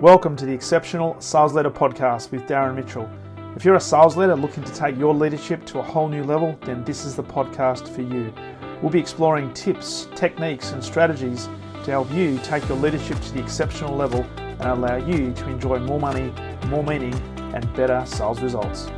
Welcome to the Exceptional Sales Leader Podcast with Darren Mitchell. If you're a sales leader looking to take your leadership to a whole new level, then this is the podcast for you. We'll be exploring tips, techniques, and strategies to help you take your leadership to the exceptional level and allow you to enjoy more money, more meaning, and better sales results.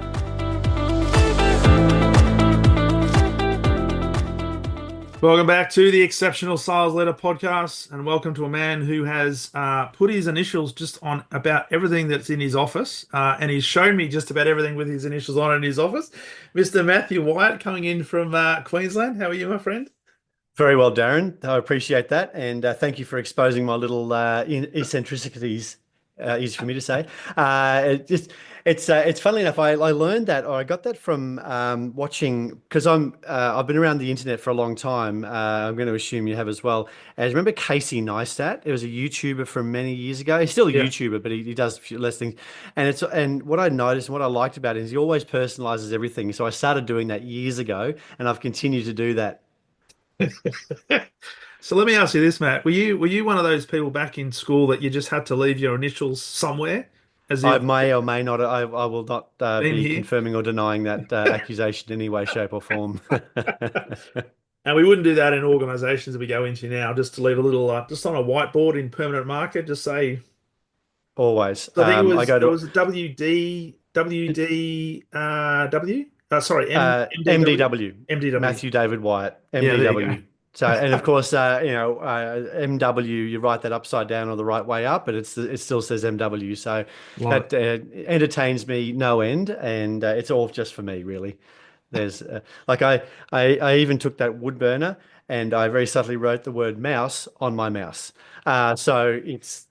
Welcome back to the Exceptional Sales Leader Podcast, and welcome to a man who has put his initials just on about everything that's in his office, and he's shown me just about everything with his initials on in his office. Mr. Matthew Whyatt, coming in from Queensland. How are you, my friend? Very well, Darren. I appreciate that, and thank you for exposing my little eccentricities. Easy for me to say. It's funnily enough. I learned that, or I got that from watching, because I've been around the internet for a long time. I'm going to assume you have as well. And I remember Casey Neistat. It was a YouTuber from many years ago. He's still a YouTuber, but he does a few less things. And what I noticed and what I liked about it is he always personalizes everything. So I started doing that years ago, and I've continued to do that. So let me ask you this, Matt. Were you one of those people back in school that you just had to leave your initials somewhere? I may or may not. I will not be confirming or denying that accusation in any way, shape, or form. And we wouldn't do that in organisations that we go into now. Just to leave a little, just on a whiteboard in permanent market, just say. Always. I think it was WDW. MDW. Matthew David Whyatt. MDW. Yeah, so, and of course, MW, you write that upside down or the right way up, but it still says MW. So that entertains me no end, and it's all just for me, really. There's I even took that wood burner and I very subtly wrote the word mouse on my mouse. So it's,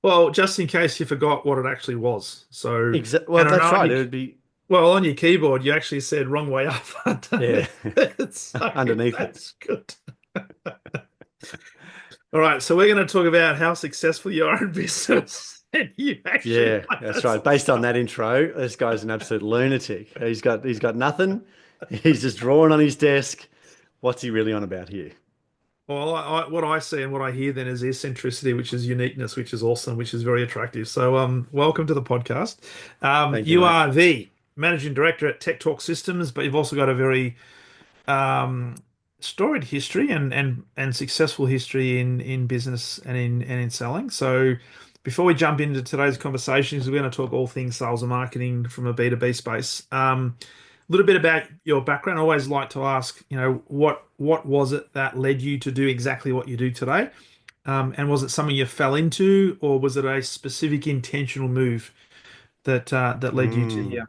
Well, just in case you forgot what it actually was. So well, that's right. It would be. Well, on your keyboard, you actually said wrong way up. Yeah, so underneath that's it. Good. All right, so we're going to talk about how successful you are in business. And you actually that's right. Based on that intro, this guy's an absolute lunatic. He's got nothing. He's just drawing on his desk. What's he really on about here? Well, what I see and what I hear then is eccentricity, which is uniqueness, which is awesome, which is very attractive. So, welcome to the podcast. You are the Managing Director at Tech Talk Systems, but you've also got a very storied history and successful history in business and in selling. So before we jump into today's conversations, we're going to talk all things sales and marketing from a B2B space. A little bit about your background. I always like to ask, what was it that led you to do exactly what you do today? And was it something you fell into, or was it a specific intentional move that led you to here?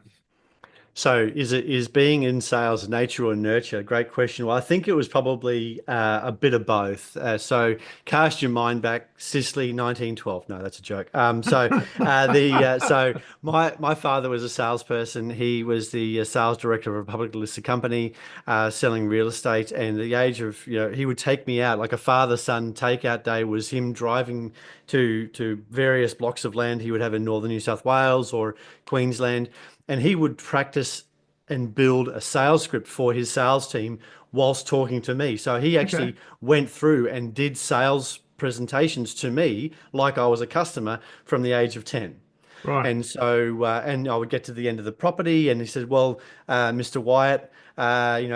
So is being in sales nature or nurture? Great question. Well, I think it was probably a bit of both. So cast your mind back, Sicily, 1912. No, that's a joke. So my father was a salesperson. He was the sales director of a publicly listed company selling real estate. And the age of, he would take me out, like a father-son takeout day was him driving to various blocks of land he would have in northern New South Wales or Queensland. And he would practice and build a sales script for his sales team whilst talking to me. So he actually went through and did sales presentations to me like I was a customer from the age of 10. Right. And so, and I would get to the end of the property and he said, well, Mr. Whyatt,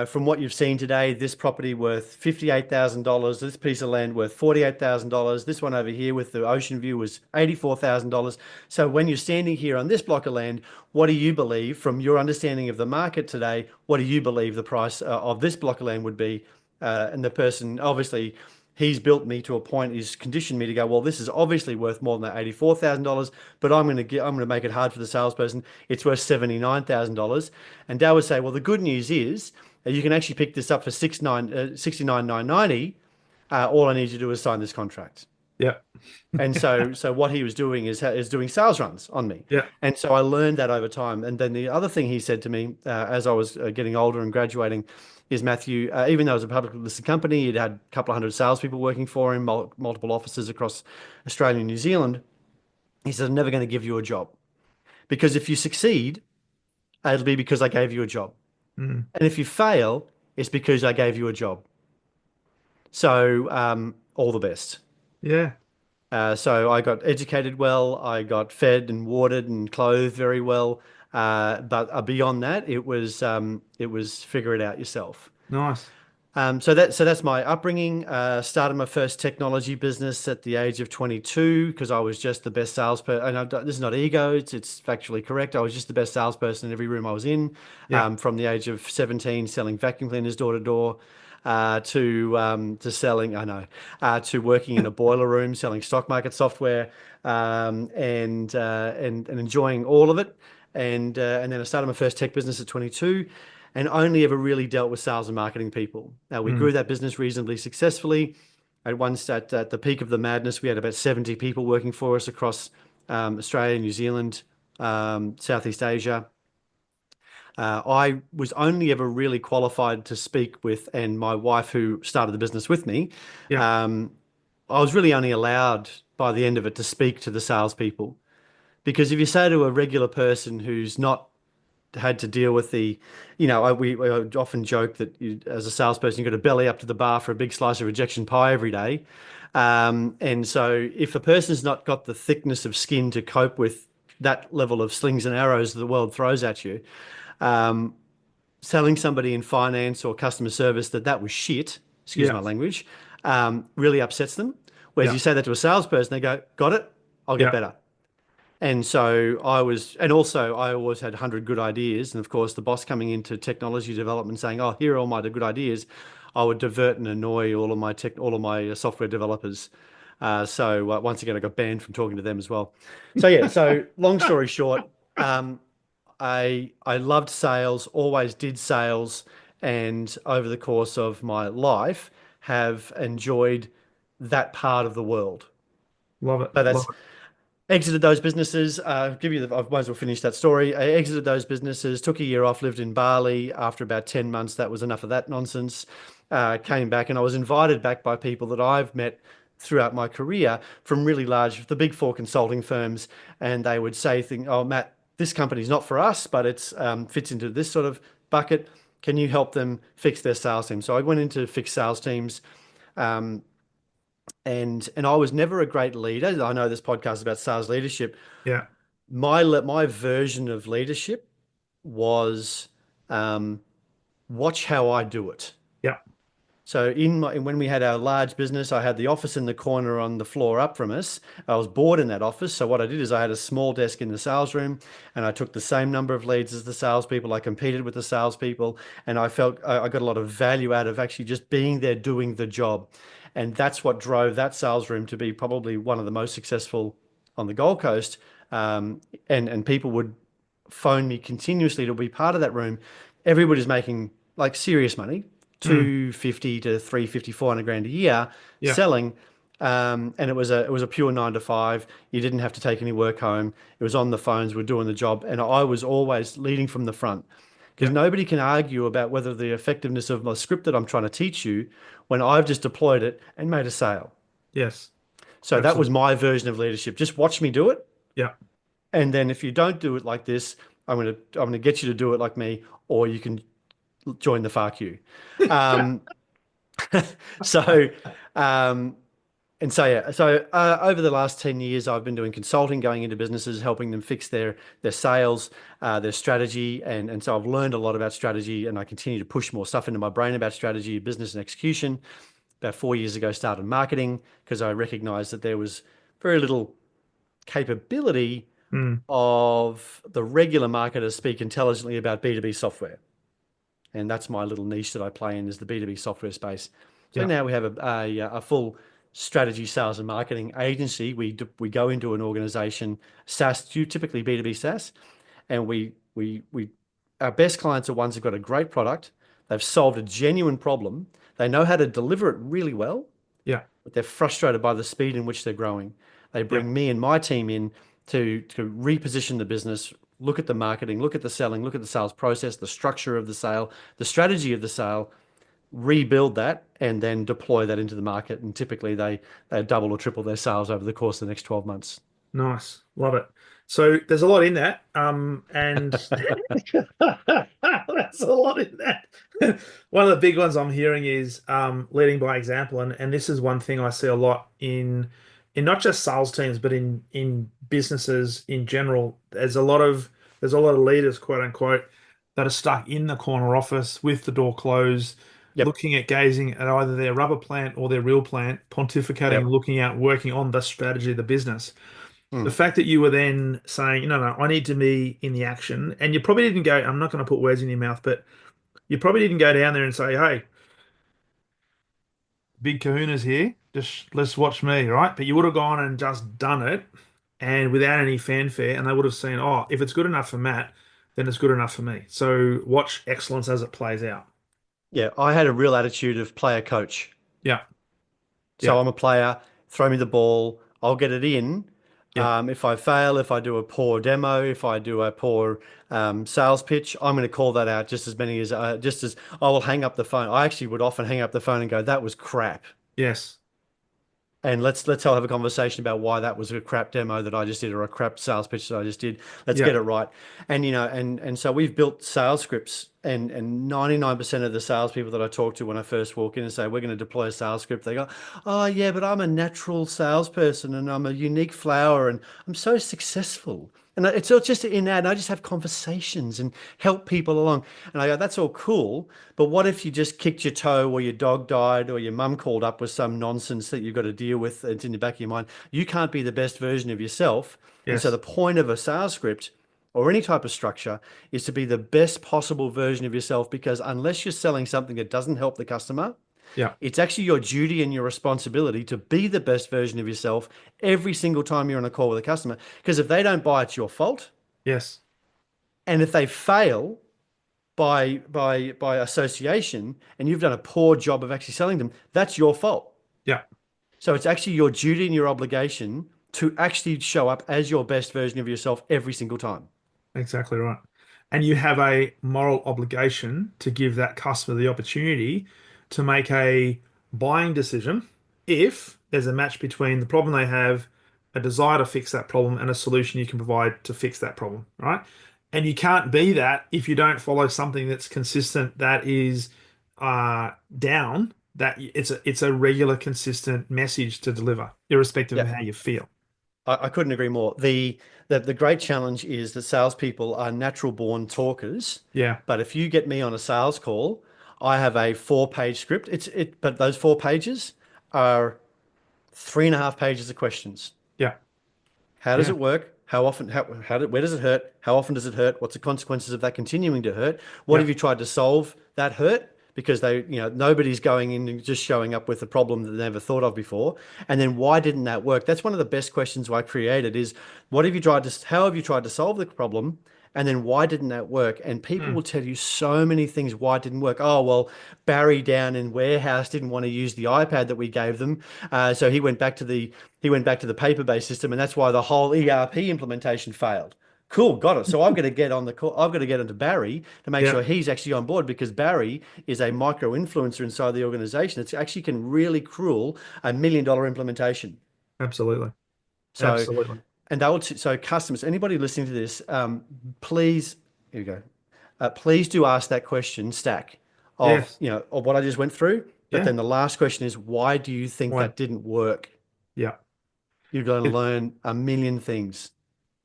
from what you've seen today, this property worth $58,000, this piece of land worth $48,000, this one over here with the ocean view was $84,000. So when you're standing here on this block of land, what do you believe, from your understanding of the market today, what do you believe the price of this block of land would be? And the person, obviously, he's built me to a point, he's conditioned me to go, well, this is obviously worth more than that $84,000, but I'm going to make it hard for the salesperson. It's worth $79,000. And Dad would say, well, the good news is you can actually pick this up for $69,990. All I need you to do is sign this contract. Yeah. And so what he was doing is doing sales runs on me. Yeah. And so I learned that over time. And then the other thing he said to me as I was getting older and graduating is, Matthew, even though it was a publicly listed company, it had a couple of hundred salespeople working for him, multiple offices across Australia and New Zealand. He said, I'm never going to give you a job, because if you succeed, it'll be because I gave you a job. And if you fail, it's because I gave you a job. So all the best. Yeah. So I got educated well, I got fed and watered and clothed very well. But beyond that, it was figure it out yourself. Nice. So that's my upbringing. Started my first technology business at the age of 22 because I was just the best salesperson. And this is not ego; it's factually correct. I was just the best salesperson in every room I was in. Yeah. From the age of 17, selling vacuum cleaners door to door, to selling. I know, to working in a boiler room, selling stock market software, and enjoying all of it. And then I started my first tech business at 22 and only ever really dealt with sales and marketing people. Now, we Mm. grew that business reasonably successfully. At the peak of the madness, we had about 70 people working for us across Australia, New Zealand, Southeast Asia. I was only ever really qualified to speak with, and my wife, who started the business with me, Yeah. um, I was really only allowed by the end of it to speak to the salespeople. Because if you say to a regular person who's not had to deal with we often joke that as a salesperson, you've got to belly up to the bar for a big slice of rejection pie every day. And so if a person's not got the thickness of skin to cope with that level of slings and arrows that the world throws at you, um, selling somebody in finance or customer service that was shit, excuse Yeah. my language, really upsets them. Whereas Yeah. you say that to a salesperson, they go, got it, I'll get Yeah. better. And so and also I always had 100 good ideas. And of course, the boss coming into technology development saying, "Oh, here are all my good ideas," I would divert and annoy all of my software developers. So once again, I got banned from talking to them as well. So yeah, so long story short, um, I loved sales, always did sales, and over the course of my life have enjoyed that part of the world. Love it. So Love that's it. Exited those businesses. I might as well finish that story. I exited those businesses, took a year off, lived in Bali. After about 10 months, that was enough of that nonsense. Came back, and I was invited back by people that I've met throughout my career from really large, the big four consulting firms, and they would say things, "Oh, Matt, this company's not for us, but it's fits into this sort of bucket. Can you help them fix their sales team?" So I went into fix sales teams. Um, and I was never a great leader. I know this podcast is about sales leadership. Yeah. My version of leadership was um, watch how I do it. Yeah. So when we had our large business, I had the office in the corner on the floor up from us. I was bored in that office. So what I did is I had a small desk in the sales room, and I took the same number of leads as the salespeople. I competed with the salespeople, and I felt I got a lot of value out of actually just being there doing the job. And that's what drove that sales room to be probably one of the most successful on the Gold Coast. And people would phone me continuously to be part of that room. Everybody's making like serious money, Mm. 250 to 350, 400 grand a year Yeah. selling. And it was a pure 9 to 5. You didn't have to take any work home. It was on the phones. We're doing the job. And I was always leading from the front because Yeah. nobody can argue about whether the effectiveness of my script that I'm trying to teach you when I've just deployed it and made a sale. Yes. So that was Absolutely. my version of leadership. Just watch me do it. Yeah. And then if you don't do it like this, I'm gonna get you to do it like me, or you can join the FAQ. Um, so um, over the last 10 years, I've been doing consulting, going into businesses, helping them fix their sales, their strategy, and so I've learned a lot about strategy, and I continue to push more stuff into my brain about strategy, business, and execution. About 4 years ago, started marketing because I recognized that there was very little capability Mm. of the regular marketer speak intelligently about B2B software. And that's my little niche that I play in is the B2B software space. So Yeah. now we have a full strategy, sales, and marketing agency. We go into an organization, SaaS, typically B2B SaaS, and we our best clients are ones who've got a great product. They've solved a genuine problem. They know how to deliver it really well, Yeah. but they're frustrated by the speed in which they're growing. They Yeah. bring me and my team in to reposition the business, look at the marketing, look at the selling, look at the sales process, the structure of the sale, the strategy of the sale, rebuild that, and then deploy that into the market. And typically they double or triple their sales over the course of the next 12 months. Nice. Love it. So there's a lot in that. And that's a lot in that. One of the big ones I'm hearing is leading by example. And this is one thing I see a lot in not just sales teams, but in businesses in general, there's a lot of leaders, quote unquote, that are stuck in the corner office with the door closed, Yep. looking at gazing at either their rubber plant or their real plant, pontificating and Yep. looking out, working on the strategy of the business. The Mm. fact that you were then saying, no, no, I need to be in the action, and you probably didn't go, I'm not going to put words in your mouth, but you probably didn't go down there and say, hey, big kahuna's here, just let's watch me, right? But you would have gone and just done it and without any fanfare, and they would have seen, oh, if it's good enough for Matt, then it's good enough for me. So watch excellence as it plays out. Yeah, I had a real attitude of player coach. Yeah, yeah, So I'm a player, throw me the ball, I'll get it in. yeah, If I fail, if I do a poor demo, if I do a poor sales pitch, I'm going to call that out just as I will hang up the phone. I actually would often hang up the phone and go, "That was crap." yes, And let's all have a conversation about why that was a crap demo that I just did or a crap sales pitch that I just did. Let's yeah, get it right. And and so we've built sales scripts and 99% of the salespeople that I talk to when I first walk in and say we're going to deploy a sales script, they go, "Oh yeah, but I'm a natural salesperson and I'm a unique flower and I'm so successful." And it's all just in that. And I just have conversations and help people along. And I go, that's all cool. But what if you just kicked your toe or your dog died or your mum called up with some nonsense that you've got to deal with? It's in the back of your mind. You can't be the best version of yourself. And so the yes, point of a sales script or any type of structure is to be the best possible version of yourself because unless you're selling something that doesn't help the customer, yeah, it's actually your duty and your responsibility to be the best version of yourself every single time you're on a call with a customer. Because if they don't buy, it's your fault. yes, And if they fail by association and you've done a poor job of actually selling them, that's your fault. yeah. So it's actually your duty and your obligation to actually show up as your best version of yourself every single time. Exactly right. And you have a moral obligation to give that customer the opportunity to make a buying decision if there's a match between the problem they have, a desire to fix that problem, and a solution you can provide to fix that problem, right? And you can't be that if you don't follow something that's consistent, that is down, that it's a regular, consistent message to deliver, irrespective of Yeah. how you feel. I couldn't agree more. The great challenge is that salespeople are natural born talkers, Yeah, but if you get me on a sales call, I have a 4-page script. But those 4 pages are 3.5 pages of questions. yeah, How does yeah. it work? How often? Where does it hurt? How often does it hurt? What's the consequences of that continuing to hurt? What Yeah. have you tried to solve that hurt? Because nobody's going in and just showing up with a problem that they never thought of before. And then why didn't that work? That's one of the best questions I created is how have you tried to solve the problem? And then why didn't that work? And people Mm. will tell you so many things why it didn't work. Oh, well, Barry down in warehouse didn't want to use the iPad that we gave them. So he went back to the paper-based system, and that's why the whole ERP implementation failed. Cool, got it. So I've got to get on the call. I've got to get onto Barry to make Yeah, sure he's actually on board because Barry is a micro influencer inside the organization. It's actually can really cruel $1 million implementation. absolutely. So, Absolutely. and so customers, anybody listening to this, please, here we go. Please do ask that question stack Yes. of what I just went through. But Yeah. then the last question is, why do you think One. that didn't work? Yeah. You're going to It, learn a million things.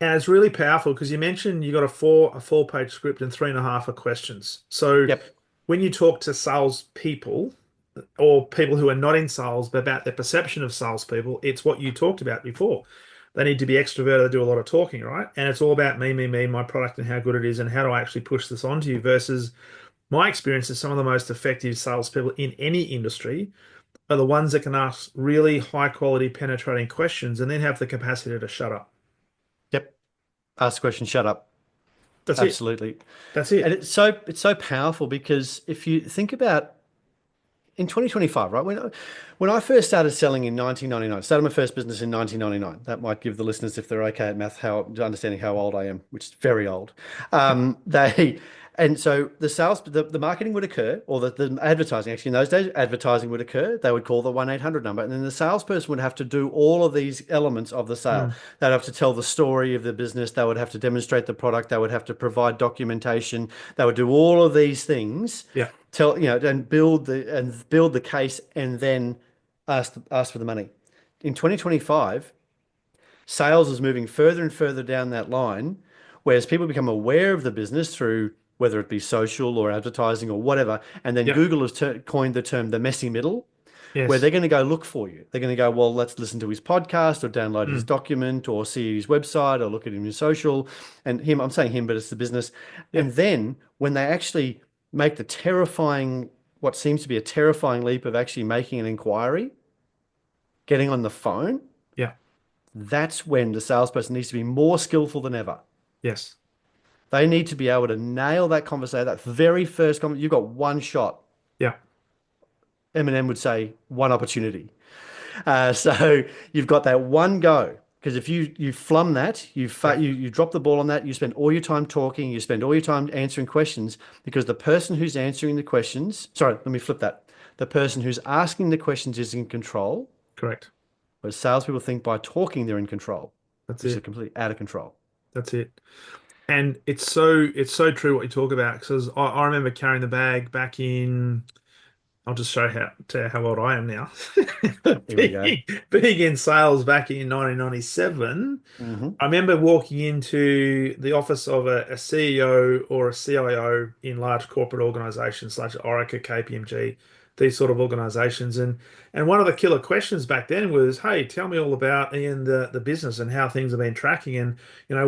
and it's really powerful because you mentioned you got a 4-page script and 3.5 are questions. So Yep. when you talk to salespeople or people who are not in sales, but about their perception of salespeople, it's what you talked about before. They need to be extroverted, they do a lot of talking, right? And it's all about me, me, me, my product and how good it is and how do I actually push this onto you versus my experience is some of the most effective salespeople in any industry are the ones that can ask really high quality penetrating questions and then have the capacity to shut up. Yep. Ask the question, shut up. That's it. Absolutely. That's And it. it's so powerful because if you think about in 2025, right? When I first started selling in 1999, started my first business in 1999. That might give the listeners, if they're okay at math, how understanding how old I am, which is very old. They and so the marketing would occur, or the advertising actually in those days, advertising would occur. They would call the 1-800 number, and then the salesperson would have to do all of these elements of the sale. Mm. They'd have to tell the story of the business. They would have to demonstrate the product. They would have to provide documentation. They would do all of these things Yeah. and build the case and then ask for the money. in 2025, sales is moving further and further down that line, whereas people become aware of the business through whether it be social or advertising or whatever. And then Yep. Google has coined the term the messy middle, where they're Yes. going to go look for you. They're going to go, well, let's listen to his podcast or download his Mm. document or see his website or look at him in social. And him, I'm saying him, but it's the business. And Yep. then when they actually make the terrifying, what seems to be a terrifying leap of actually making an inquiry, getting on the phone, Yeah. that's when the salesperson needs to be more skillful than ever. Yes. They need to be able to nail that conversation, that very first conversation. You've got one shot. Yeah. Eminem would say one opportunity. So you've got that one go. Because if you flum that, Yeah. you drop the ball on that, you spend all your time talking, you spend all your time answering questions, because the person who's answering the questions, sorry, let me flip that. The person who's asking the questions is in control, Correct. but salespeople think by talking they're in control, That's which is it. completely out of control. That's it. And it's so true what you talk about because I remember carrying the bag back in. I'll just show how old I am now. Here we go. Being in sales back in 1997, Hmm. I remember walking into the office of a CEO or a CIO in large corporate organizations such as Orica, KPMG, these sort of organizations. And one of the killer questions back then was, hey, tell me all about Ian, the business and how things have been tracking and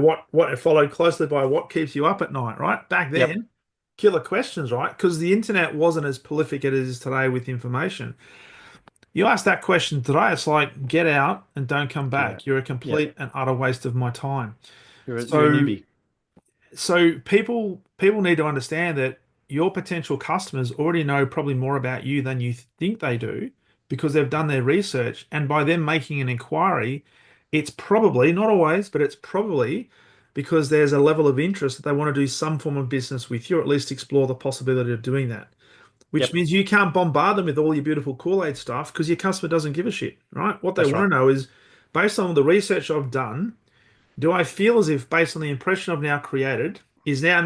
what followed closely by what keeps you up at night, right? Back Yep. then, killer questions, right? Because the internet wasn't as prolific as it is today with information. You ask that question today, it's like get out and don't come Yeah. back. You're a Yep. complete and utter waste of my time. You're a So newbie. people need to understand that your potential customers already know probably more about you than you think they do because they've done their research. And by them making an inquiry, it's probably, not always, but it's probably because there's a level of interest that they want to do some form of business with you, or at least explore the possibility of doing that. Which Yep. means you can't bombard them with all your beautiful Kool-Aid stuff because your customer doesn't give a shit, right? What they That's want to right. know is based on the research I've done, do I feel as if, based on the impression I've now created, is that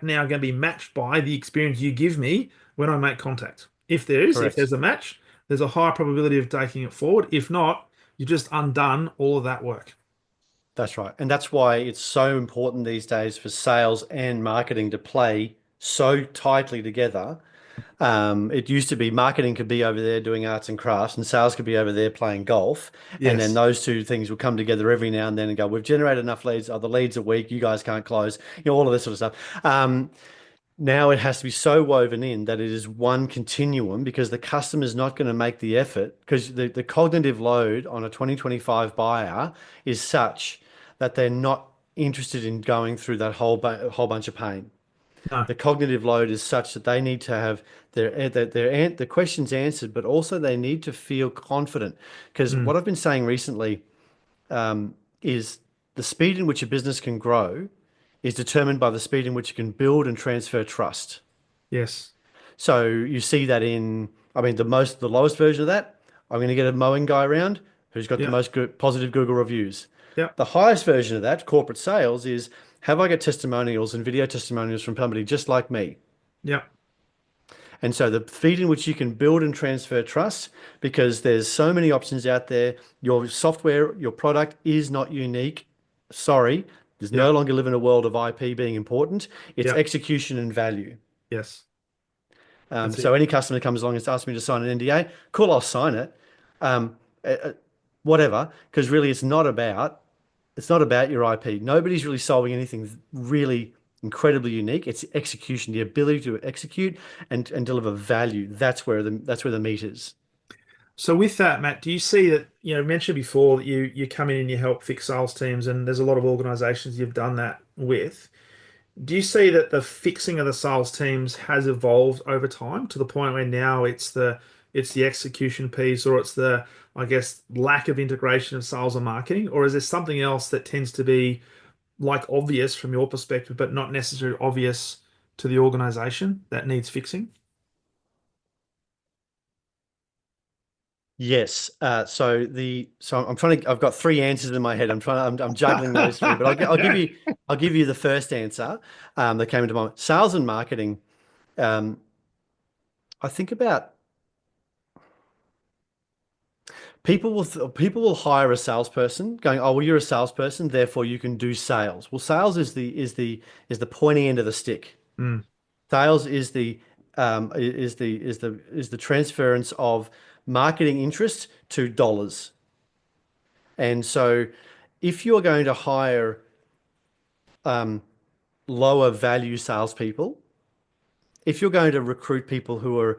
now going to be matched by the experience you give me when I make contact? If Correct. there's a match, there's a high probability of taking it forward. If not, you've just undone all of that work. That's right. And that's why it's so important these days for sales and marketing to play so tightly together. It used to be marketing could be over there doing arts and crafts, and sales could be over there playing golf. And then Yes. those two things will come together every now and then and go, we've generated enough leads. Oh, the leads are weak. You guys can't close. All of this sort of stuff. Now it has to be so woven in that it is one continuum because the customer's not going to make the effort because the cognitive load on a 2025 buyer is such that they're not interested in going through that whole bunch of pain. No. The cognitive load is such that they need to have the questions answered, but also they need to feel confident. Because Mm. what I've been saying recently is the speed in which a business can grow is determined by the speed in which you can build and transfer trust. Yes. So you see that in, I mean, the lowest version of that, I'm going to get a mowing guy around who's got the Yeah. most positive Google reviews. Yeah. The highest version of that, corporate sales, is have I got testimonials and video testimonials from somebody just like me? Yeah. And so the speed in which you can build and transfer trust, because there's so many options out there. Your software, your product is not unique. Sorry, there's Yeah. no longer live in a world of IP being important. It's Yeah. execution and value. Yes. That's So it. any customer comes along and asks me to sign an NDA, cool, I'll sign it. Um, uh, uh, Whatever, because really it's not about your IP. Nobody's really solving anything really incredibly unique. It's execution, the ability to execute and deliver value. That's where the meat is. So with that, Matt, do you see that, you mentioned before that you come in and you help fix sales teams and there's a lot of organizations you've done that with. Do you see that the fixing of the sales teams has evolved over time to the point where now it's the execution piece or it's the, I guess, lack of integration of sales and marketing, or is there something else that tends to be like obvious from your perspective, but not necessarily obvious to the organization that needs fixing? Yes. So I'm trying to. I've got three answers in my head. I'm juggling those three, but I'll give you the first answer that came into mind. Sales and marketing. Um, I think about People will hire a salesperson going, oh, well, you're a salesperson, therefore you can do sales. Well, sales is the pointy end of the stick. Mm, Sales is the transference of marketing interest to dollars. And so if you're going to hire lower value salespeople, if you're going to recruit people who are,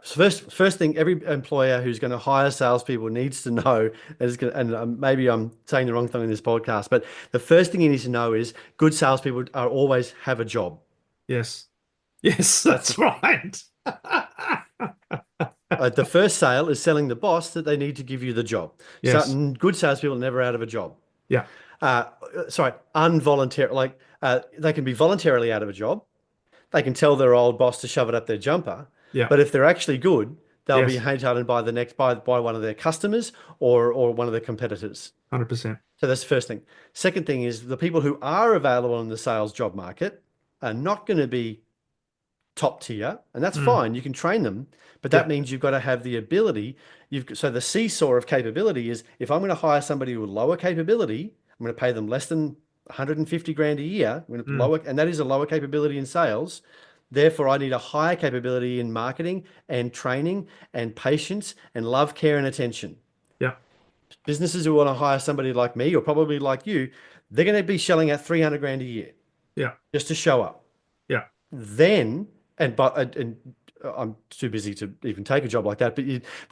first thing every employer who's going to hire salespeople needs to know, and maybe I'm saying the wrong thing in this podcast, but the first thing you need to know is good salespeople are always have a job. yes. Yes, That's that's right. the first sale is selling the boss that they need to give you the job. So Yes. good salespeople are never out of a job. Yeah. Uh, Sorry, involuntary, they can be voluntarily out of a job. They can tell their old boss to shove it up their jumper. Yeah. But if they're actually good, they'll be Yes. headhunted by one of their customers or one of their competitors. 100%. So that's the first thing. Second thing is the people who are available in the sales job market are not going to be top tier, and that's Mm, fine. You can train them, but that yeah. means you've got to have the ability. So the seesaw of capability is if I'm going to hire somebody with lower capability, I'm going to pay them less than 150 grand a year. I'm going to Mm, lower, and that is a lower capability in sales. Therefore, I need a higher capability in marketing and training and patience and love, care, and attention. yeah. Businesses who want to hire somebody like me or probably like you, they're going to be shelling out 300 grand a year Yeah. just to show up. Yeah. Then, and I'm too busy to even take a job like that. But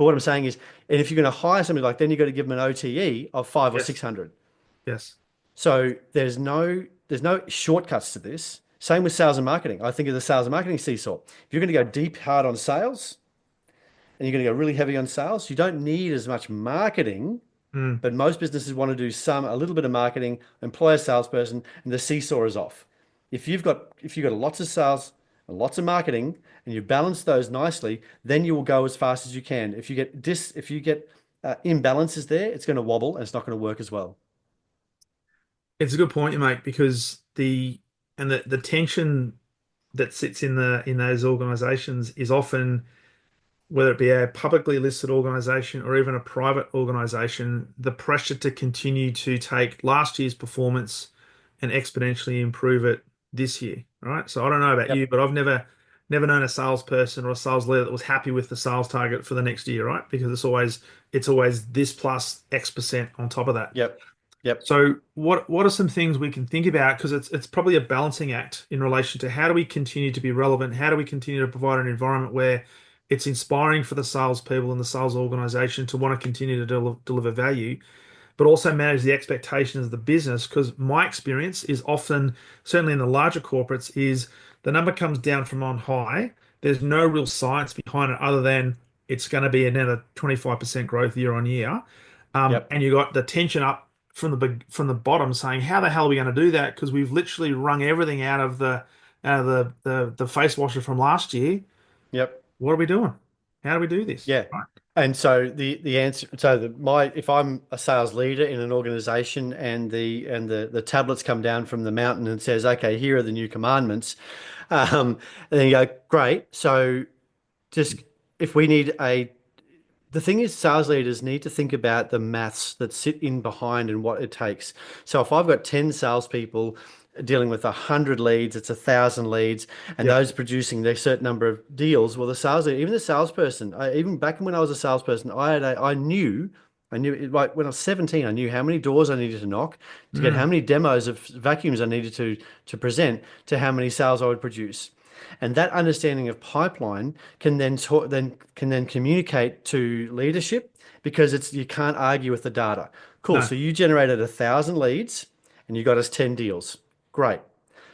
what I'm saying is, and if you're going to hire somebody like, then you've got to give them an OTE of five or Yes. 600. Yes. So there's no shortcuts to this. Same with sales and marketing. I think of the sales and marketing seesaw. If you're going to go deep hard on sales and you're going to go really heavy on sales, you don't need as much marketing. Mm. But most businesses want to do a little bit of marketing, employ a salesperson, and the seesaw is off. If you've got lots of sales and lots of marketing, and you balance those nicely, then you will go as fast as you can. If you get imbalances there, it's going to wobble and it's not going to work as well. It's a good point you make because the tension that sits in those organizations is often whether it be a publicly listed organization or even a private organization, the pressure to continue to take last year's performance and exponentially improve it this year. Right. So I don't know about you, Yep, but I've never known a salesperson or a sales leader that was happy with the sales target for the next year, right? Because it's always this plus X% on top of that. yep, yep, So what are some things we can think about? Because it's probably a balancing act in relation to how do we continue to be relevant? How do we continue to provide an environment where it's inspiring for the salespeople and the sales organization to want to continue to deliver value, but also manage the expectations of the business? Because my experience is often, certainly in the larger corporates, is the number comes down from on high. There's no real science behind it other than it's going to be another 25% growth year on year. yep, And you got the tension up from the bottom saying, how the hell are we going to do that? Because we've literally wrung everything out of the face washer from last year. yep. What are we doing? How do we do this? Yeah. Right. And so the answer, so if I'm a sales leader in an organization and the tablets come down from the mountain and says, okay, here are the new commandments, and then you go, great. So just if we need the thing is, sales leaders need to think about the maths that sit in behind and what it takes. So if I've got 10 salespeople dealing with 100 leads, it's 1,000 leads, and Yeah. those producing their certain number of deals, well, the sales leader, even the salesperson, even back when I was a salesperson, I knew like when I was 17, I knew how many doors I needed to knock to get how Mm, many demos of vacuums I needed to present to how many sales I would produce. And that understanding of pipeline can then communicate to leadership because you can't argue with the data. Cool. no. So you generated 1,000 leads and you got us 10 deals. Great.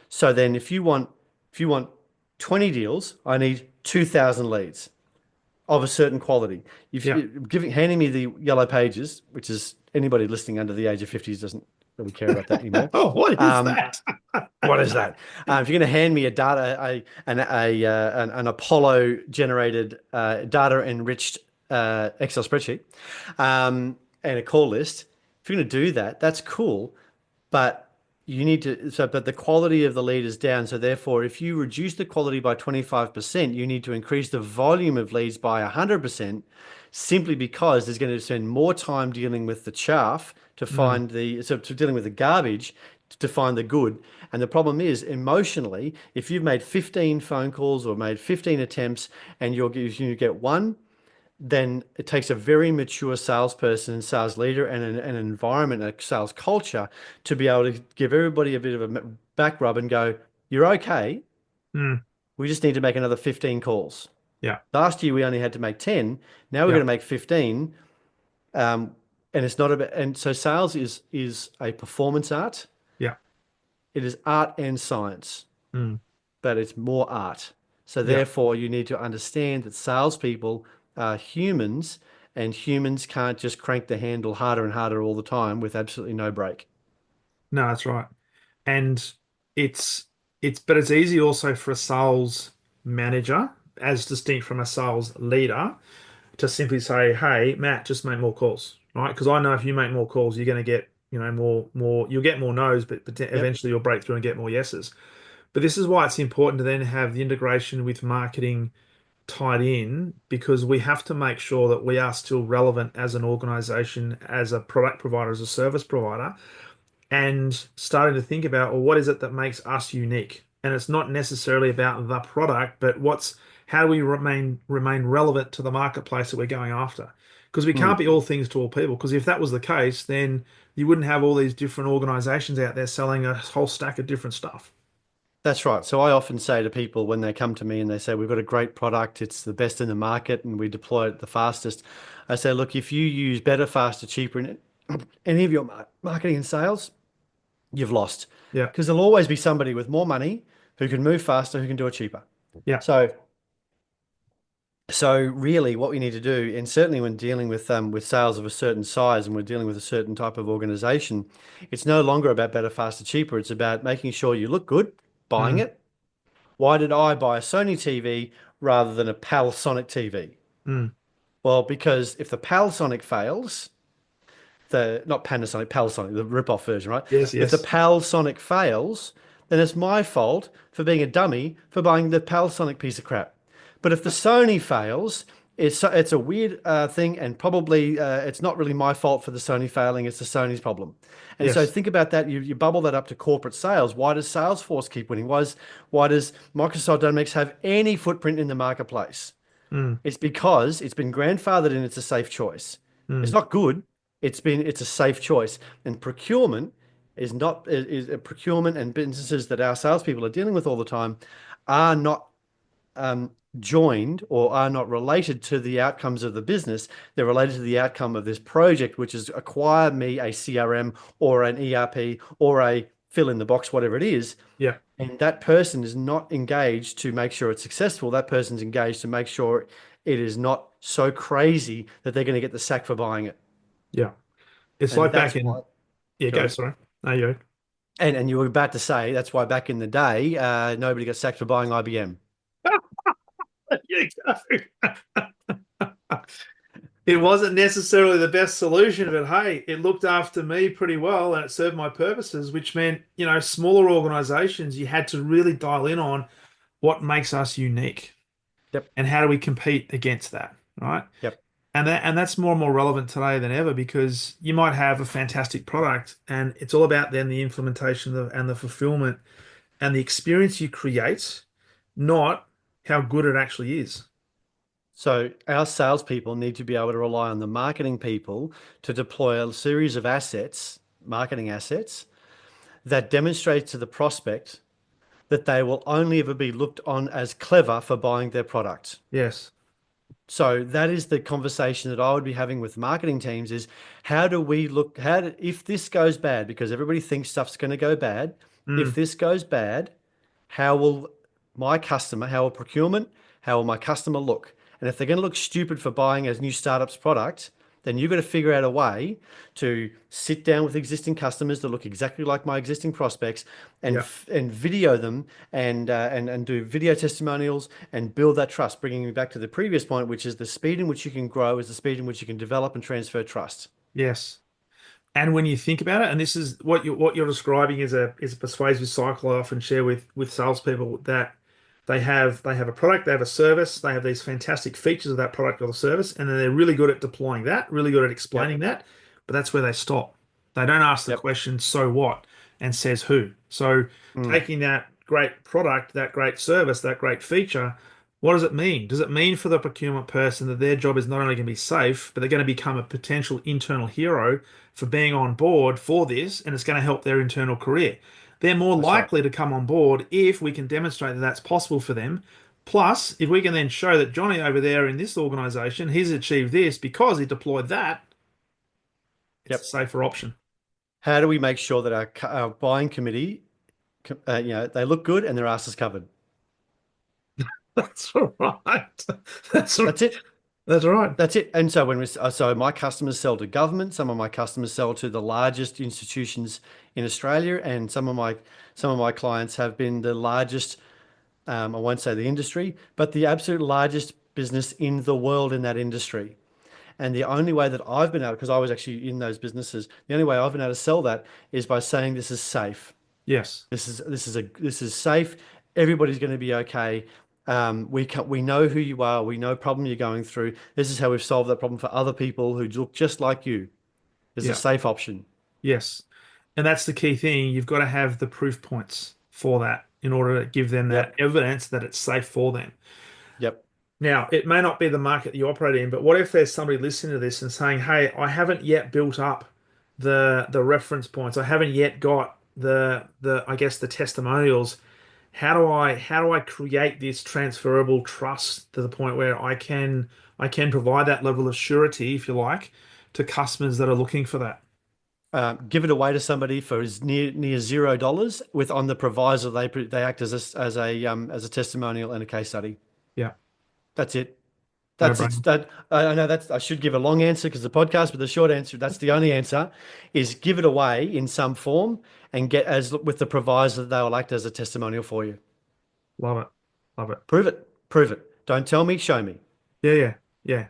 So then if you want 20 deals, I need 2,000 leads of a certain quality. If Yeah. you handing me the yellow pages, which is anybody listening under the age of 50s doesn't really care about that anymore. Oh, what is Um, that? what is that? If you're going to hand me an Apollo generated data enriched Excel spreadsheet and a call list, if you're going to do that, that's cool, but but the quality of the lead is down. So therefore, if you reduce the quality by 25%, you need to increase the volume of leads by 100% simply because there's going to spend more time dealing with the chaff to Mm, find to dealing with the garbage to find the good. And the problem is emotionally, if you've made 15 phone calls or made 15 attempts and you get one, then it takes a very mature salesperson, sales leader, and an environment, a sales culture to be able to give everybody a bit of a back rub and go, "You're okay. mm, We just need to make another 15 calls." yeah, Last year we only had to make 10. Now we're yeah, going to make 15. Um, and it's not about, and so sales is a performance art. yeah, It is art and science, mm, but it's more art. So yeah. therefore, you need to understand that salespeople are humans, and humans can't just crank the handle harder and harder all the time with absolutely no break. No, that's right. And it's but it's easy also for a sales manager, as distinct from a sales leader, to simply say, "Hey, Matt, just make more calls," right? Because I know if you make more calls, you're going to get, more. You'll get more no's, but Yep. eventually you'll break through and get more yeses. But this is why it's important to then have the integration with marketing tied in, because we have to make sure that we are still relevant as an organization, as a product provider, as a service provider, and starting to think about, well, what is it that makes us unique? And it's not necessarily about the product, but how do we remain relevant to the marketplace that we're going after? Because we can't Mm. be all things to all people. Because if that was the case, then you wouldn't have all these different organizations out there selling a whole stack of different stuff. That's right. So I often say to people when they come to me and they say, "We've got a great product, it's the best in the market, and we deploy it the fastest." I say, "Look, if you use better, faster, cheaper in any of your marketing and sales, you've lost." Yeah, Because there'll always be somebody with more money who can move faster, who can do it cheaper. yeah, So, so really what we need to do, and certainly when dealing with sales of a certain size and we're dealing with a certain type of organization, it's no longer about better, faster, cheaper. It's about making sure you look good, buying mm, it. Why did I buy a Sony TV rather than a Panasonic TV? mm. Well, because if the Panasonic fails, the not Panasonic, Panasonic, the rip-off version, right? Yes, If the yes, Panasonic fails, then it's my fault for being a dummy for buying the Panasonic piece of crap. But if the Sony fails, it's a weird thing, and probably it's not really my fault for the Sony failing. It's the Sony's problem. And so yes, think about that. You bubble that up to corporate sales. Why does Salesforce keep winning? Why does Microsoft Dynamics have any footprint in the marketplace? mm, It's because it's been grandfathered and it's a safe choice. It's mm, not good. It's a safe choice. And procurement is not is procurement and businesses that our salespeople are dealing with all the time are not joined or are not related to the outcomes of the business. They're related to the outcome of this project, which is acquire me a CRM or an ERP or a fill in the box, whatever it is. yeah, And that person is not engaged to make sure it's successful. That person's engaged to make sure it is not so crazy that they're going to get the sack for buying it. yeah. It's And like that's back in, why, yeah, go go, ahead. sorry. No, you. And you were about to say that's why back in the day, nobody got sacked for buying IBM. You go. It wasn't necessarily the best solution, but hey, it looked after me pretty well and it served my purposes, which meant, smaller organizations, you had to really dial in on what makes us unique Yep. and how do we compete against that, right? Yep. And that's more and more relevant today than ever, because you might have a fantastic product and it's all about then the implementation and the fulfillment and the experience you create, not how good it actually is. So our salespeople need to be able to rely on the marketing people to deploy a series of assets, marketing assets, that demonstrate to the prospect that they will only ever be looked on as clever for buying their product. Yes. So that is the conversation that I would be having with marketing teams is how do we look, if this goes bad, because everybody thinks stuff's going to go bad. If Mm, this goes bad, how will how will procurement, how will my customer look? And if they're going to look stupid for buying a new startup's product, then you've got to figure out a way to sit down with existing customers that look exactly like my existing prospects yeah. and video them and do video testimonials and build that trust. Bringing me back to the previous point, which is the speed in which you can grow is the speed in which you can develop and transfer trust. Yes. And when you think about it, and this is what you're describing is a persuasive cycle I often share with salespeople, that They have a product, they have a service, they have these fantastic features of that product or the service, and then they're really good at deploying that, really good at explaining Yep. that, but that's where they stop. They don't ask the Yep. question, so what, and says who. So Mm. taking that great product, that great service, that great feature, what does it mean? Does it mean for the procurement person that their job is not only going to be safe, but they're going to become a potential internal hero for being on board for this, and it's going to help their internal career? They're more That's right. likely to come on board if we can demonstrate that that's possible for them. Plus, if we can then show that Johnny over there in this organization, he's achieved this because he deployed that, it's a Yep. safer option. How do we make sure that our buying committee, they look good and their ass is covered? That's right. That's That's it. that's right. That's it. And so so my customers sell to government, some of my customers sell to the largest institutions in Australia, and some of my clients have been the largest, I won't say the industry, but the absolute largest business in the world in that industry. And the only way that I've been able, because I was actually in those businesses, the only way I've been able to sell that is by saying this is safe. Yes. This is safe. Everybody's going to be okay. We know who you are. We know problem you're going through. This is how we've solved that problem for other people who look just like you. There's a Yeah. safe option. Yes. And that's the key thing. You've got to have the proof points for that in order to give them that Yep. evidence that it's safe for them. Yep. Now, it may not be the market that you operate in, but what if there's somebody listening to this and saying, "Hey, I haven't yet built up the reference points. I haven't yet got the I guess the testimonials. How do I create this transferable trust to the point where I can provide that level of surety, if you like, to customers that are looking for that?" Give it away to somebody for as near $0 with on the proviso they act as a testimonial and a case study. Yeah, That's it. no That's it. brainer. That I know that's I should give a long answer because the podcast, but the short answer, that's the only answer, is give it away in some form and get as with the proviso that they will act as a testimonial for you. Love it. Love it. Prove it. Prove it. Don't tell me, show me. Yeah, yeah, yeah.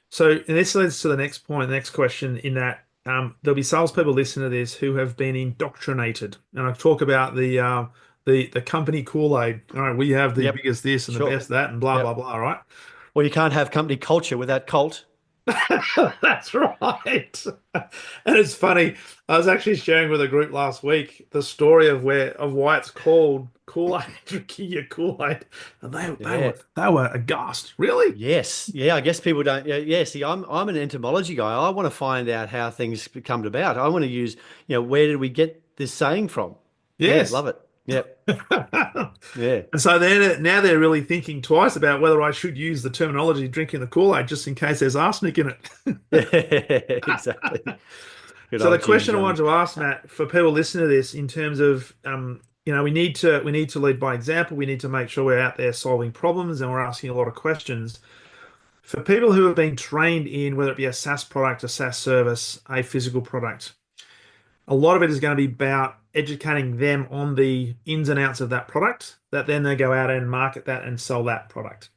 So, and this leads to the next point, the next question, in that there'll be salespeople listening to this who have been indoctrinated. And I talk about the company Kool-Aid. All right, we have the Yep. biggest this and the Sure. best that and blah blah Yep. blah, right? Well, you can't have company culture without cult. That's right. And it's funny. I was actually sharing with a group last week the story of why it's called Kool-Aid, drinking your Kool-Aid, and Yeah. they were aghast. Really? Yes. Yeah. I guess people don't. Yeah. Yeah. See, I'm an entomology guy. I want to find out how things come about. I want to use, where did we get this saying from? Yeah. Yes. Love it. Yep. Yeah. And so they're really thinking twice about whether I should use the terminology drinking the Kool-Aid just in case there's arsenic in Exactly. it. Good So the old Jimmy question I wanted Johnny. to ask, Matt, for people listening to this, in terms of we need to lead by example. We need to make sure we're out there solving problems and we're asking a lot of questions. For people who have been trained in whether it be a SaaS product, a SaaS service, a physical product, a lot of it is going to be about educating them on the ins and outs of that product, that then they go out and market that and sell that product.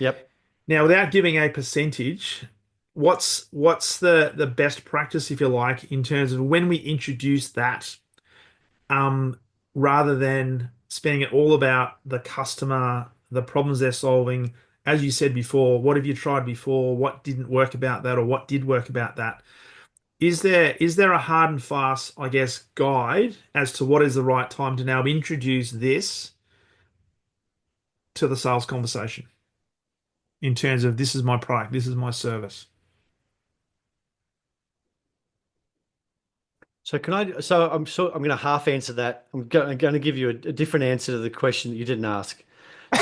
Yep. Now, without giving a percentage, what's the best practice, if you like, in terms of when we introduce that, um, rather than spending it all about the customer, the problems they're solving. As you said before, what have you tried before? What didn't work about that, or what did work about that? Is there a hard and fast, I guess, guide as to what is the right time to now introduce this to the sales conversation in terms of this is my product, this is my service? So can I? So I'm sure I'm going to half answer that. I'm going to give you a different answer to the question that you didn't ask.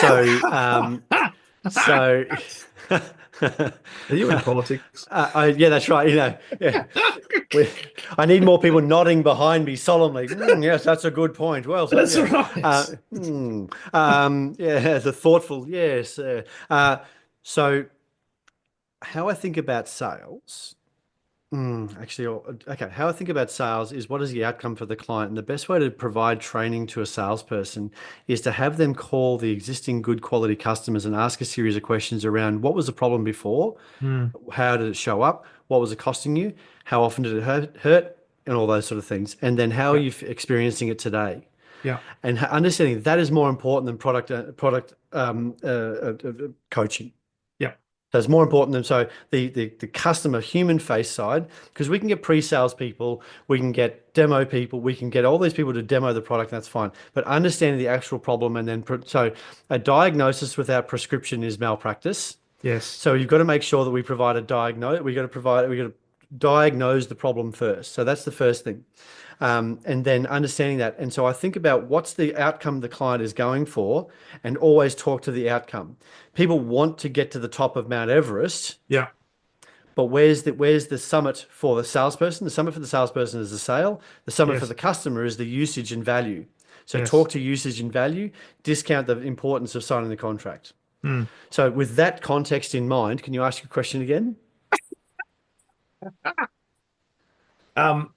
So, so. Are you in politics? Yeah, that's right. Yeah, we, I need more people nodding behind me solemnly. Yes, that's a good point. Well said. That's Yeah. right. Yeah, the thoughtful. Yes. So, how I think about sales. Actually, okay. How I think about sales is what is the outcome for the client, and the best way to provide training to a salesperson is to have them call the existing good quality customers and ask a series of questions around what was the problem before, Hmm. how did it show up, what was it costing you, how often did it hurt, and all those sort of things, and then how are Yeah. you experiencing it today? Yeah. And understanding that is more important than product coaching. Yeah. So it's more important than so the customer human face side, because we can get pre-sales people, we can get demo people, we can get all these people to demo the product, and that's fine. But understanding the actual problem and then so a diagnosis without prescription is malpractice. Yes. So you've got to make sure that we provide a diagnose. We got to diagnose the problem first. So that's the first thing. And then understanding that. And so I think about what's the outcome the client is going for and always talk to the outcome. People want to get to the top of Mount Everest, Yeah. but where's the summit for the salesperson? The summit for the salesperson is the sale. The summit for Yes. the customer is the usage and value. So Yes. talk to usage and value, discount the importance of signing the contract. Mm. So with that context in mind, can you ask your question again? Um,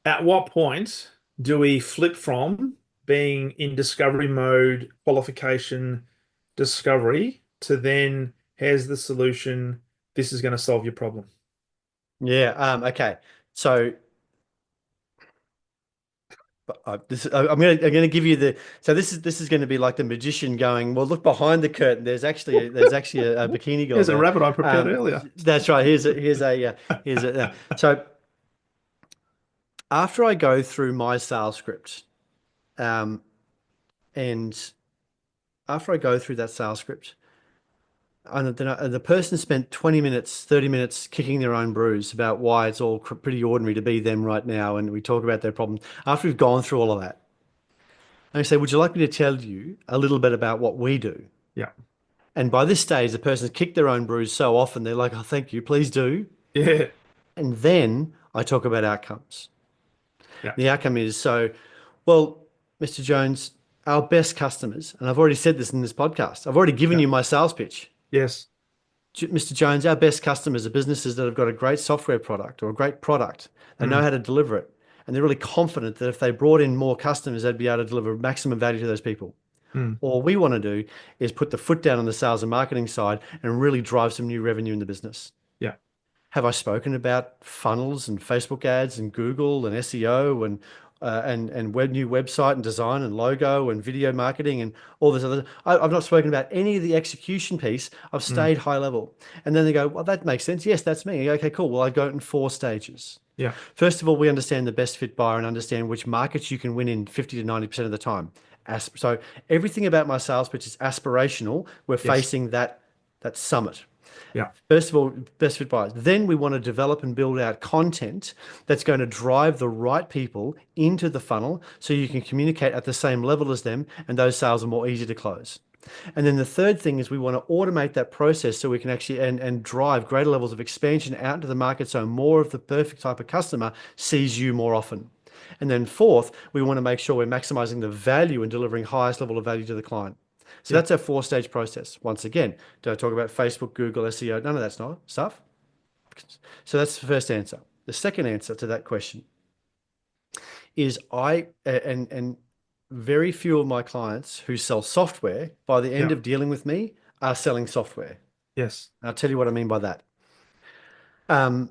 at what point do we flip from being in discovery mode, qualification, discovery, to then here's the solution, this is going to solve your problem? Yeah. Okay. So I'm gonna give you the so this is going to be like the magician going, well, look behind the curtain. There's actually a bikini girl There's a there. rabbit I prepared earlier. That's right. Here's a so after I go through my sales script, um, and after I go through that sales script, and then the person spent 20 minutes, 30 minutes kicking their own bruise about why it's all pretty ordinary to be them right now, and we talk about their problems. After we've gone through all of that, I say, would you like me to tell you a little bit about what we do? Yeah. And by this stage, the person's kicked their own bruise so often, they're like, oh, thank you, please do. Yeah. And then I talk about outcomes. Yeah. The outcome is so, well, Mr. Jones, our best customers, and I've already said this in this podcast, I've already given Yeah. you my sales pitch. Yes. Mr. Jones, our best customers are businesses that have got a great software product or a great product. They know Mm. how to deliver it. And they're really confident that if they brought in more customers, they'd be able to deliver maximum value to those people. Mm. All we want to do is put the foot down on the sales and marketing side and really drive some new revenue in the business. Yeah. Have I spoken about funnels and Facebook ads and Google and SEO and new website and design and logo and video marketing and all this other? I've not spoken about any of the execution piece. I've Mm. stayed high level. And then they go, well, that makes sense. Yes, that's me. Okay, cool. Well, I go in 4 stages. Yeah. First of all, we understand the best fit buyer and understand which markets you can win in 50 to 90% of the time. So everything about my sales pitch is aspirational. We're Yes. facing that summit. Yeah. First of all, best fit buyers. Then we want to develop and build out content that's going to drive the right people into the funnel so you can communicate at the same level as them and those sales are more easy to close. And then the third thing is we want to automate that process so we can actually and drive greater levels of expansion out into the market so more of the perfect type of customer sees you more often. And then fourth, we want to make sure we're maximizing the value and delivering highest level of value to the client. So Yeah. that's our 4 stage process. Once again, do I talk about Facebook, Google, SEO? None of that stuff. So that's the first answer. The second answer to that question is and very few of my clients who sell software by the end Yeah. of dealing with me are selling software. Yes. And I'll tell you what I mean by that. Um,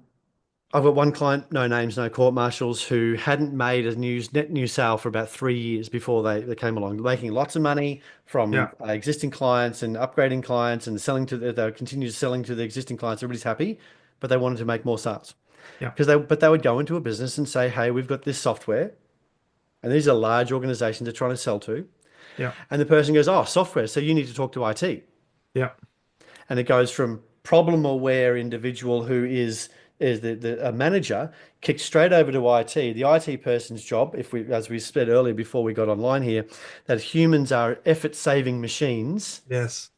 I've got one client, no names, no court martials, who hadn't made a net new sale for about 3 years before they came along, making lots of money from Yeah. existing clients and upgrading clients and they continue selling to the existing clients. Everybody's happy, but they wanted to make more sales Yeah. but they would go into a business and say, hey, we've got this software, and these are large organizations they're trying to sell to, Yeah. and the person goes, oh, software, so you need to talk to IT. Yeah. And it goes from problem aware individual who is a manager kicked straight over to IT. The IT person's job, if we as we said earlier before we got online here, that humans are effort saving machines. Yes.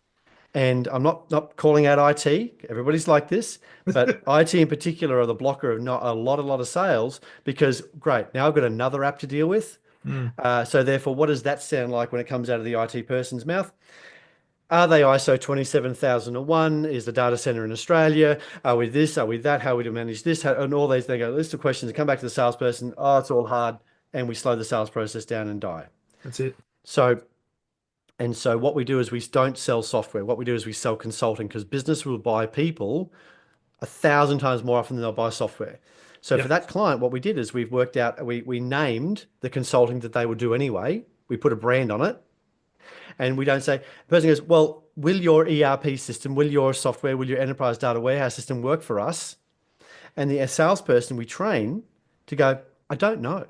And I'm not calling out IT. Everybody's like this, but IT in particular are the blocker of not a lot of sales because great, now I've got another app to deal with. Mm. So therefore, what does that sound like when it comes out of the IT person's mouth? Are they ISO 27001? Is the data center in Australia? Are we this? Are we that? How are we to manage this? And all these, they go, list of questions, come back to the salesperson. Oh, it's all hard. And we slow the sales process down and die. That's it. So, so what we do is we don't sell software. What we do is we sell consulting because business will buy people 1,000 times more often than they'll buy software. So for Yeah. that client, what we did is we've worked out, we named the consulting that they would do anyway. We put a brand on it. And we don't say, the person goes, well, will your ERP system, will your software, will your enterprise data warehouse system work for us? And the salesperson we train to go, I don't know.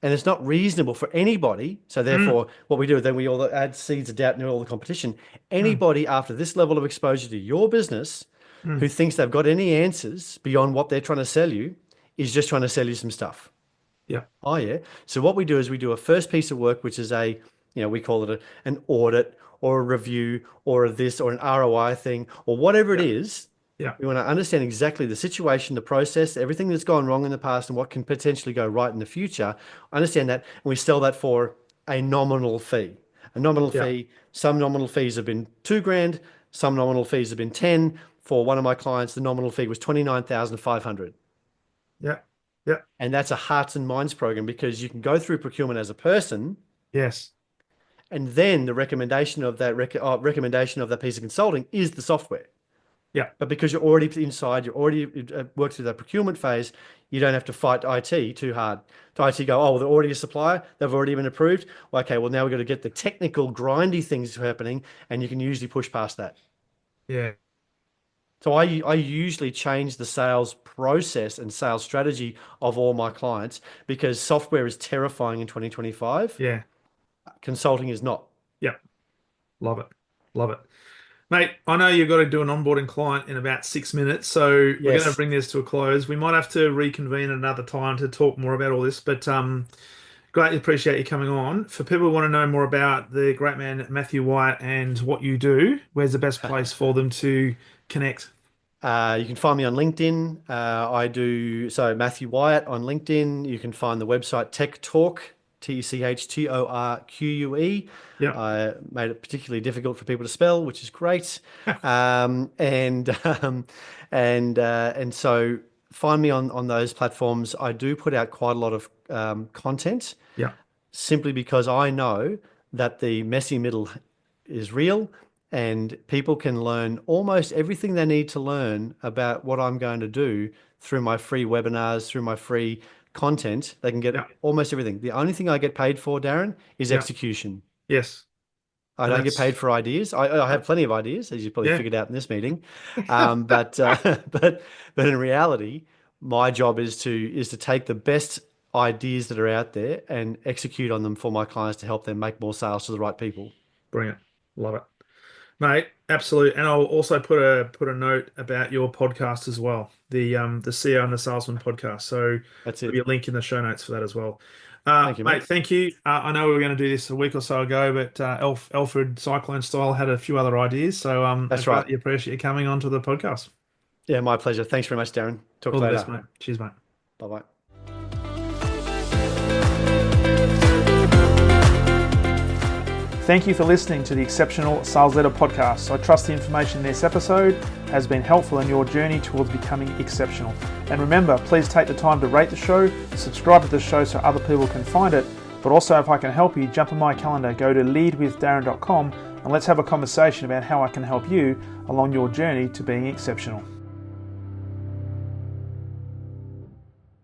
And it's not reasonable for anybody. So Mm, therefore, what we do, then we all add seeds of doubt into all the competition. mm, Anybody after this level of exposure to your business who mm. thinks they've got any answers beyond what they're trying to sell you is just trying to sell you some stuff. Yeah, Oh yeah. So what we do is we do a first piece of work, which is we call it an audit or a review or a this or an ROI thing or whatever it yeah, is. yeah, We want to understand exactly the situation, the process, everything that's gone wrong in the past and what can potentially go right in the future. Understand that, and we sell that for a nominal fee. A nominal yeah, fee. Some nominal fees have been 2 grand. Some nominal fees have been 10. For one of my clients, the nominal fee was 29,500. yeah, yeah. And that's a hearts and minds program because you can go through procurement as a person, Yes. and then the recommendation of that piece of consulting is the software. Yeah, But because you're already inside, you're already worked through that procurement phase, you don't have to fight IT too hard. To IT go, oh, well, they're already a supplier, they've already been approved. Well, okay, well, now we've got to get the technical grindy things happening, and you can usually push past that. yeah, So I usually change the sales process and sales strategy of all my clients because software is terrifying in 2025. yeah, Consulting is not. yeah. Love it. Love it. Mate, I know you've got to do an onboarding client in about 6 minutes, so we're going to Yes. bring this to a close. We might have to reconvene another time to talk more about all this, but greatly appreciate you coming on. For people who want to know more about the great man Matthew Whyatt and what you do, where's the best place for them to connect? You can find me on LinkedIn. I do so Matthew Whyatt on LinkedIn. You can find the website Tech Talk, TechTorque. Yeah, I made it particularly difficult for people to spell, which is great. Um, and um, and so find me on those platforms. I do put out quite a lot of content yeah, simply because I know that the messy middle is real and people can learn almost everything they need to learn about what I'm going to do through my free webinars, through my free content. They can yeah, get almost everything. The only thing I get paid for, Darren, is yeah, execution. yes. I And don't get paid that's, for ideas. I have plenty of ideas, as you probably yeah, figured out in this meeting. But but in reality, my job is to take the best ideas that are out there and execute on them for my clients to help them make more sales to the right people. brilliant. Love it. Mate, absolutely. And I'll also put a note about your podcast as well, the CEO and the Salesman podcast. So That's there'll be it. a link in the show notes for that as well. Thank you, Mate, mate. thank you. I know we were going to do this a week or so ago, but Alfred Cyclone Style had a few other ideas. So I That's right. greatly appreciate you coming onto the podcast. Yeah, my pleasure. Thanks very much, Darren. Talk All the best, later. mate. Cheers, mate. Bye bye. Thank you for listening to the Exceptional Sales Leader podcast. I trust the information in this episode has been helpful in your journey towards becoming exceptional. And remember, please take the time to rate the show, subscribe to the show so other people can find it. But also, if I can help you, jump on my calendar, go to leadwithdarren.com and let's have a conversation about how I can help you along your journey to being exceptional.